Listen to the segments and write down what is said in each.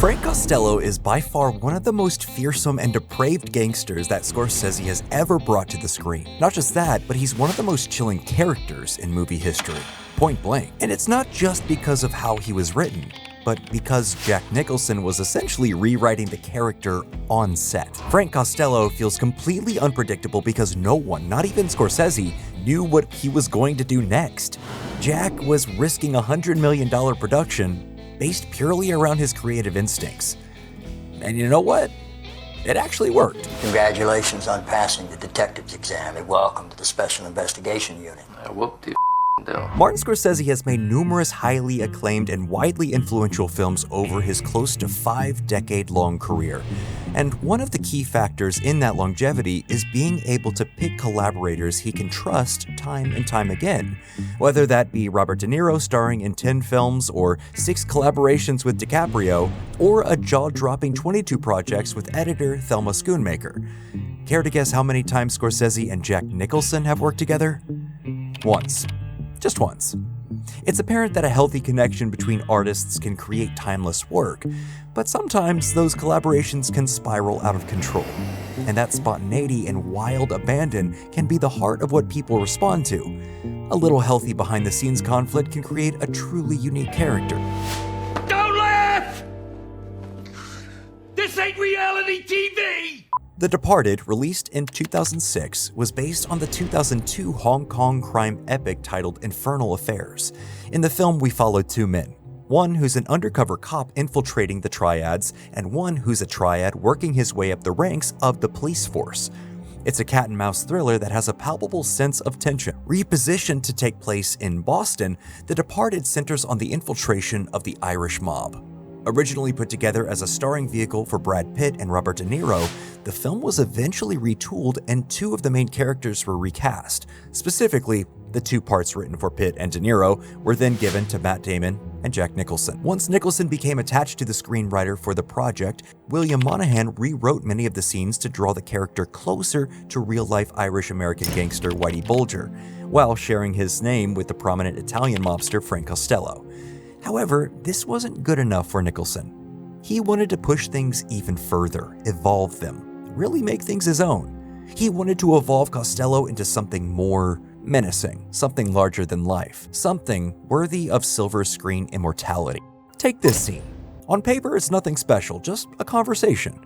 Frank Costello is by far one of the most fearsome and depraved gangsters that Scorsese has ever brought to the screen. Not just that, but he's one of the most chilling characters in movie history, point blank. And it's not just because of how he was written, but because Jack Nicholson was essentially rewriting the character on set. Frank Costello feels completely unpredictable because no one, not even Scorsese, knew what he was going to do next. Jack was risking a $100 million production based purely around his creative instincts. And you know what? It actually worked. Congratulations on passing the detective's exam and welcome to the Special Investigation Unit. Martin Scorsese has made numerous highly acclaimed and widely influential films over his close to 5-decade-long career. And one of the key factors in that longevity is being able to pick collaborators he can trust time and time again. Whether that be Robert De Niro starring in 10 films, or 6 collaborations with DiCaprio, or a jaw-dropping 22 projects with editor Thelma Schoonmaker. Care to guess how many times Scorsese and Jack Nicholson have worked together? Once. Just once. It's apparent that a healthy connection between artists can create timeless work, but sometimes those collaborations can spiral out of control. And that spontaneity and wild abandon can be the heart of what people respond to. A little healthy behind-the-scenes conflict can create a truly unique character. Don't laugh! This ain't reality TV! The Departed, released in 2006, was based on the 2002 Hong Kong crime epic titled Infernal Affairs. In the film, we followed 2 men. One who's an undercover cop infiltrating the triads, and one who's a triad working his way up the ranks of the police force. It's a cat-and-mouse thriller that has a palpable sense of tension. Repositioned to take place in Boston, The Departed centers on the infiltration of the Irish mob. Originally put together as a starring vehicle for Brad Pitt and Robert De Niro, the film was eventually retooled and 2 of the main characters were recast. Specifically, the 2 parts written for Pitt and De Niro were then given to Matt Damon and Jack Nicholson. Once Nicholson became attached to the screenwriter for the project, William Monahan rewrote many of the scenes to draw the character closer to real-life Irish-American gangster Whitey Bulger, while sharing his name with the prominent Italian mobster Frank Costello. However, this wasn't good enough for Nicholson. He wanted to push things even further, evolve them, really make things his own. He wanted to evolve Costello into something more menacing, something larger than life, something worthy of silver screen immortality. Take this scene. On paper, it's nothing special, just a conversation.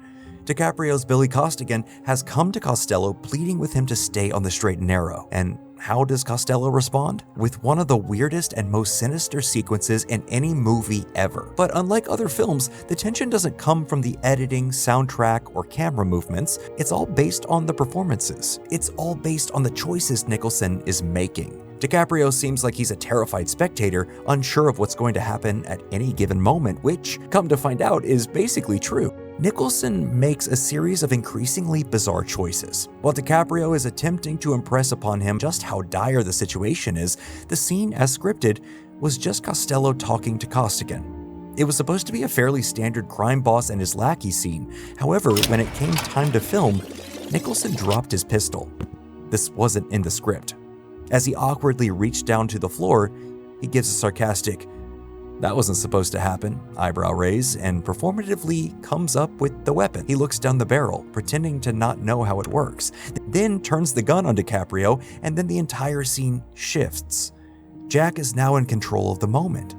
DiCaprio's Billy Costigan has come to Costello pleading with him to stay on the straight and narrow, and how does Costello respond? With one of the weirdest and most sinister sequences in any movie ever. But unlike other films, the tension doesn't come from the editing, soundtrack, or camera movements. It's all based on the performances. It's all based on the choices Nicholson is making. DiCaprio seems like he's a terrified spectator, unsure of what's going to happen at any given moment, which, come to find out, is basically true. Nicholson makes a series of increasingly bizarre choices. While DiCaprio is attempting to impress upon him just how dire the situation is, the scene, as scripted, was just Costello talking to Costigan. It was supposed to be a fairly standard crime boss and his lackey scene. However, when it came time to film, Nicholson dropped his pistol. This wasn't in the script. As he awkwardly reached down to the floor, he gives a sarcastic, "That wasn't supposed to happen," eyebrow raise, and performatively comes up with the weapon. He looks down the barrel, pretending to not know how it works, then turns the gun on DiCaprio, and then the entire scene shifts. Jack is now in control of the moment.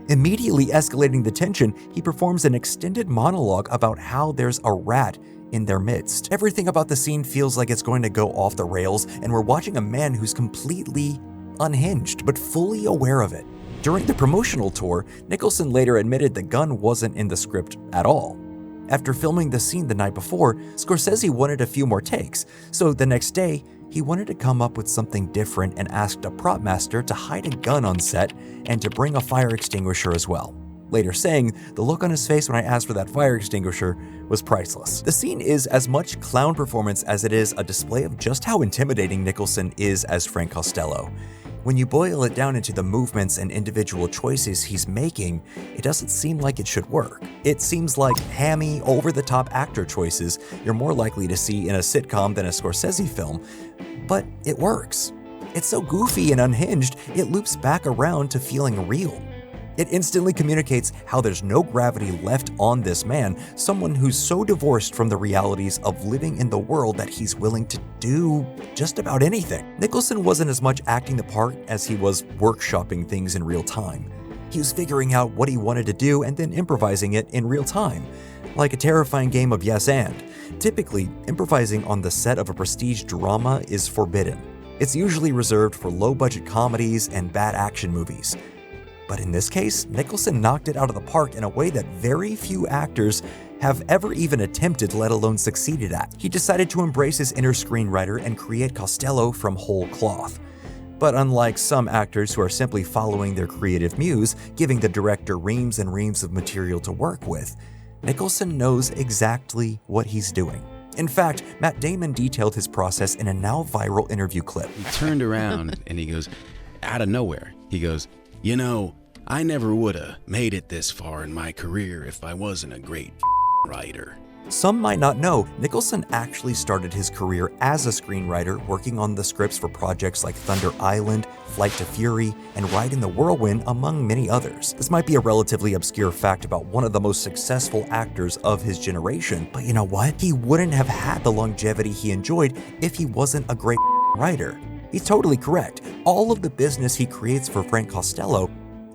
Immediately escalating the tension, he performs an extended monologue about how there's a rat in their midst. Everything about the scene feels like it's going to go off the rails, and we're watching a man who's completely unhinged, but fully aware of it. During the promotional tour, Nicholson later admitted the gun wasn't in the script at all. After filming the scene the night before, Scorsese wanted a few more takes, so the next day, he wanted to come up with something different and asked a prop master to hide a gun on set and to bring a fire extinguisher as well. Later saying, "The look on his face when I asked for that fire extinguisher was priceless." The scene is as much clown performance as it is a display of just how intimidating Nicholson is as Frank Costello. When you boil it down into the movements and individual choices he's making, it doesn't seem like it should work. It seems like hammy, over-the-top actor choices you're more likely to see in a sitcom than a Scorsese film, but it works. It's so goofy and unhinged, it loops back around to feeling real. It instantly communicates how there's no gravity left on this man, someone who's so divorced from the realities of living in the world that he's willing to do just about anything. Nicholson wasn't as much acting the part as he was workshopping things in real time. He was figuring out what he wanted to do and then improvising it in real time, like a terrifying game of yes and. Typically, improvising on the set of a prestige drama is forbidden. It's usually reserved for low-budget comedies and bad action movies. But in this case, Nicholson knocked it out of the park in a way that very few actors have ever even attempted, let alone succeeded at. He decided to embrace his inner screenwriter and create Costello from whole cloth. But unlike some actors who are simply following their creative muse, giving the director reams and reams of material to work with, Nicholson knows exactly what he's doing. In fact, Matt Damon detailed his process in a now viral interview clip. He turned around and he goes, out of nowhere, he goes, "You know, I never would've made it this far in my career if I wasn't a great writer." Some might not know, Nicholson actually started his career as a screenwriter, working on the scripts for projects like Thunder Island, Flight to Fury, and Ride in the Whirlwind, among many others. This might be a relatively obscure fact about one of the most successful actors of his generation, but you know what? He wouldn't have had the longevity he enjoyed if he wasn't a great writer. He's totally correct. All of the business he creates for Frank Costello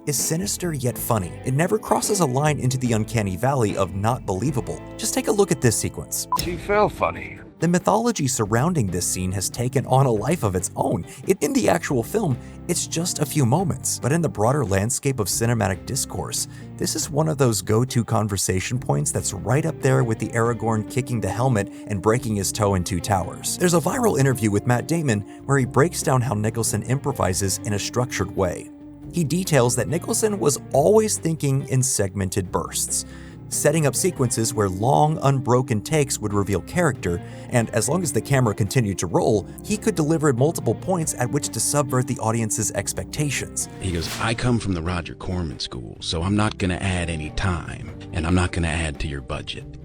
is sinister yet funny. It never crosses a line into the uncanny valley of not believable. Just take a look at this sequence. She felt funny. The mythology surrounding this scene has taken on a life of its own. In the actual film, it's just a few moments, but in the broader landscape of cinematic discourse, this is one of those go-to conversation points that's right up there with the Aragorn kicking the helmet and breaking his toe in Two Towers. There's a viral interview with Matt Damon where he breaks down how Nicholson improvises in a structured way. He details that Nicholson was always thinking in segmented bursts, setting up sequences where long, unbroken takes would reveal character, and as long as the camera continued to roll, he could deliver multiple points at which to subvert the audience's expectations. He goes, "I come from the Roger Corman school, so I'm not gonna add any time, and I'm not gonna add to your budget.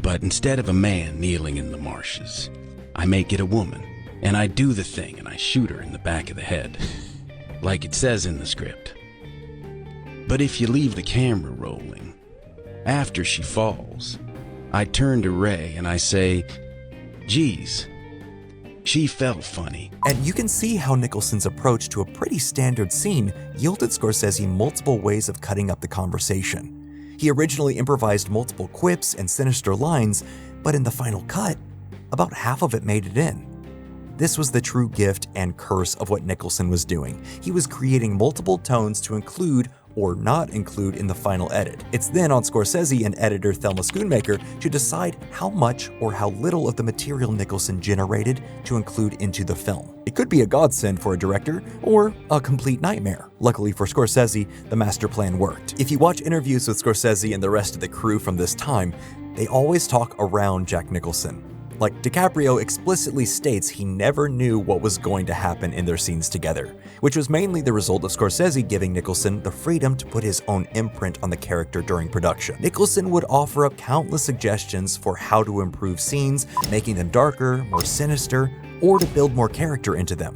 But instead of a man kneeling in the marshes, I make it a woman, and I do the thing and I shoot her in the back of the head. Like it says in the script. But if you leave the camera rolling, after she falls, I turn to Ray and I say, 'Geez, she felt funny.'" And you can see how Nicholson's approach to a pretty standard scene yielded Scorsese multiple ways of cutting up the conversation. He originally improvised multiple quips and sinister lines, but in the final cut, about half of it made it in. This was the true gift and curse of what Nicholson was doing. He was creating multiple tones to include or not include in the final edit. It's then on Scorsese and editor Thelma Schoonmaker to decide how much or how little of the material Nicholson generated to include into the film. It could be a godsend for a director or a complete nightmare. Luckily for Scorsese, the master plan worked. If you watch interviews with Scorsese and the rest of the crew from this time, they always talk around Jack Nicholson. Like, DiCaprio explicitly states he never knew what was going to happen in their scenes together, which was mainly the result of Scorsese giving Nicholson the freedom to put his own imprint on the character during production. Nicholson would offer up countless suggestions for how to improve scenes, making them darker, more sinister, or to build more character into them.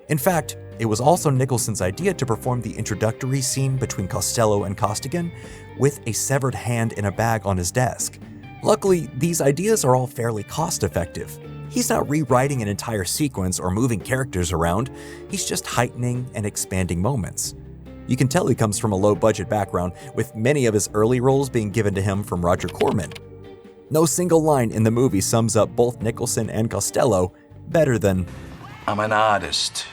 In fact, it was also Nicholson's idea to perform the introductory scene between Costello and Costigan with a severed hand in a bag on his desk. Luckily, these ideas are all fairly cost-effective. He's not rewriting an entire sequence or moving characters around, he's just heightening and expanding moments. You can tell he comes from a low-budget background, with many of his early roles being given to him from Roger Corman. No single line in the movie sums up both Nicholson and Costello better than, "I'm an artist.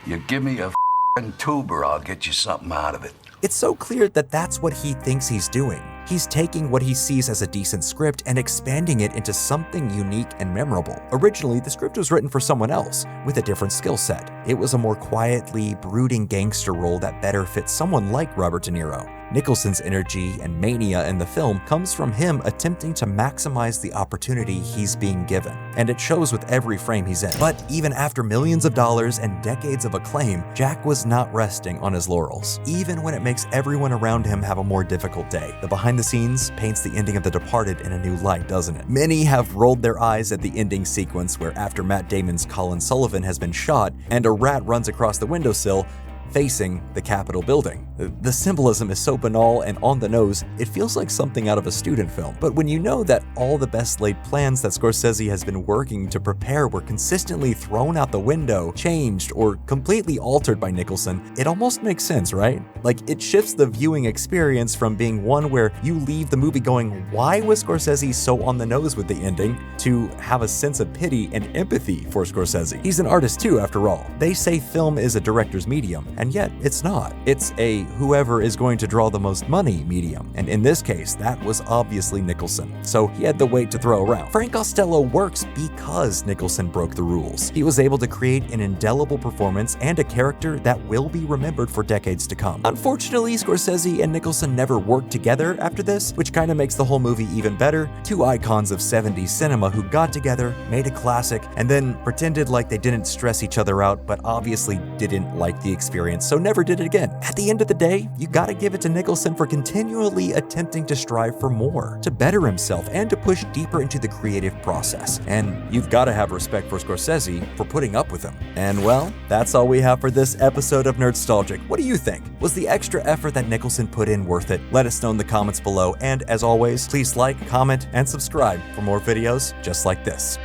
You give me a f***ing tuber, I'll get you something out of it." It's so clear that that's what he thinks he's doing. He's taking what he sees as a decent script and expanding it into something unique and memorable. Originally, the script was written for someone else with a different skill set. It was a more quietly brooding gangster role that better fits someone like Robert De Niro. Nicholson's energy and mania in the film comes from him attempting to maximize the opportunity he's being given, and it shows with every frame he's in. But even after millions of dollars and decades of acclaim, Jack was not resting on his laurels, even when it makes everyone around him have a more difficult day. The behind the scenes paints the ending of The Departed in a new light, doesn't it? Many have rolled their eyes at the ending sequence where after Matt Damon's Colin Sullivan has been shot and a rat runs across the windowsill, facing the Capitol building. The symbolism is so banal and on the nose, it feels like something out of a student film. But when you know that all the best laid plans that Scorsese has been working to prepare were consistently thrown out the window, changed, or completely altered by Nicholson, it almost makes sense, right? Like, it shifts the viewing experience from being one where you leave the movie going, why was Scorsese so on the nose with the ending, to have a sense of pity and empathy for Scorsese. He's an artist too, after all. They say film is a director's medium, and yet it's not. It's a whoever is going to draw the most money medium, and in this case, that was obviously Nicholson, so he had the weight to throw around. Frank Costello works because Nicholson broke the rules. He was able to create an indelible performance and a character that will be remembered for decades to come. Unfortunately, Scorsese and Nicholson never worked together after this, which kind of makes the whole movie even better. Two icons of 70s cinema who got together, made a classic, and then pretended like they didn't stress each other out, but obviously didn't like the experience, so never did it again. At the end of the day, you gotta give it to Nicholson for continually attempting to strive for more, to better himself, and to push deeper into the creative process. And you've gotta have respect for Scorsese for putting up with him. And well, that's all we have for this episode of Nerdstalgic. What do you think? Was the extra effort that Nicholson put in worth it? Let us know in the comments below, and as always, please like, comment, and subscribe for more videos just like this.